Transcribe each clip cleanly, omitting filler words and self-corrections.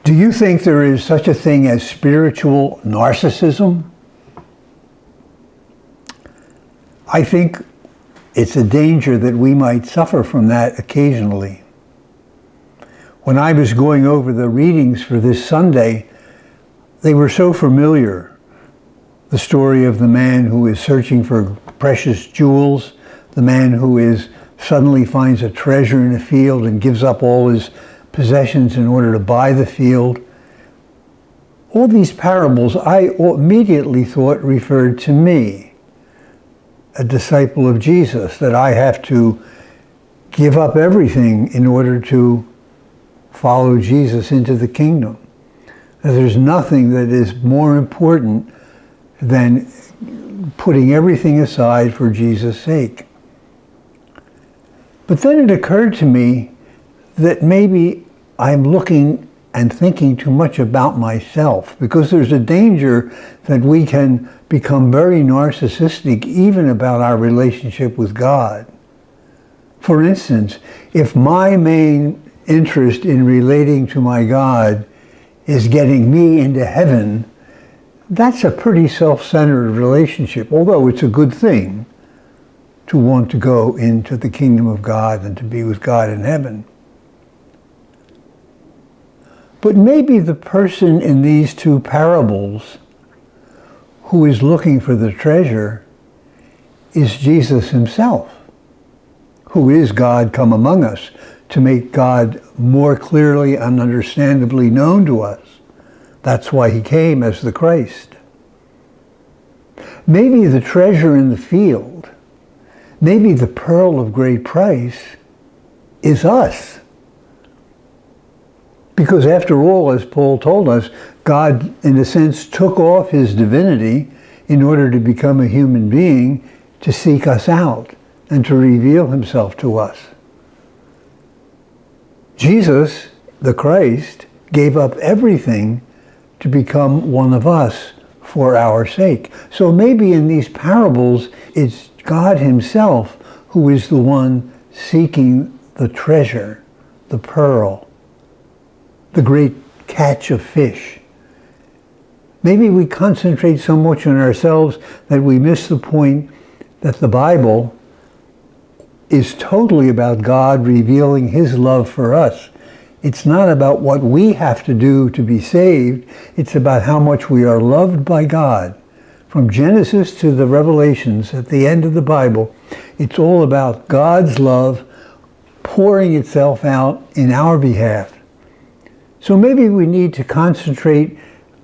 Do you think there is such a thing as spiritual narcissism? I think it's a danger that we might suffer from that occasionally. When I was going over the readings for this Sunday, they were so familiar. The story of the man who is searching for precious jewels, the man who suddenly finds a treasure in a field and gives up all his possessions in order to buy the field. All these parables I immediately thought referred to me, a disciple of Jesus, that I have to give up everything in order to follow Jesus into the kingdom. That there's nothing that is more important than putting everything aside for Jesus' sake. But then it occurred to me that maybe I'm looking and thinking too much about myself, because there's a danger that we can become very narcissistic even about our relationship with God. For instance, if my main interest in relating to my God is getting me into heaven, that's a pretty self-centered relationship, although it's a good thing to want to go into the kingdom of God and to be with God in heaven. But maybe the person in these two parables who is looking for the treasure is Jesus himself, who is God come among us to make God more clearly and understandably known to us. That's why he came as the Christ. Maybe the treasure in the field, maybe the pearl of great price is us. Because after all, as Paul told us, God, in a sense, took off his divinity in order to become a human being to seek us out and to reveal himself to us. Jesus, the Christ, gave up everything to become one of us for our sake. So maybe in these parables, it's God himself who is the one seeking the treasure, the pearl, the great catch of fish. Maybe we concentrate so much on ourselves that we miss the point that the Bible is totally about God revealing his love for us. It's not about what we have to do to be saved. It's about how much we are loved by God. From Genesis to the Revelations, at the end of the Bible, it's all about God's love pouring itself out in our behalf. So maybe we need to concentrate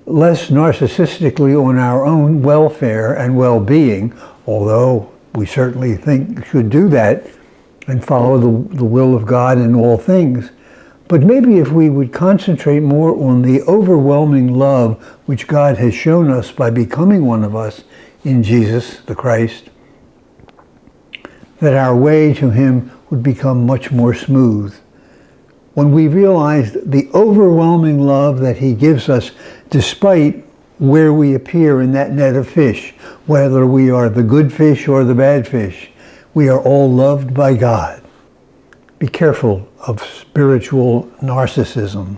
less narcissistically on our own welfare and well-being, although we certainly think should do that and follow the will of God in all things. But maybe if we would concentrate more on the overwhelming love which God has shown us by becoming one of us in Jesus the Christ, that our way to him would become much more smooth. When we realize the overwhelming love that he gives us despite where we appear in that net of fish, whether we are the good fish or the bad fish, we are all loved by God. Be careful of spiritual narcissism.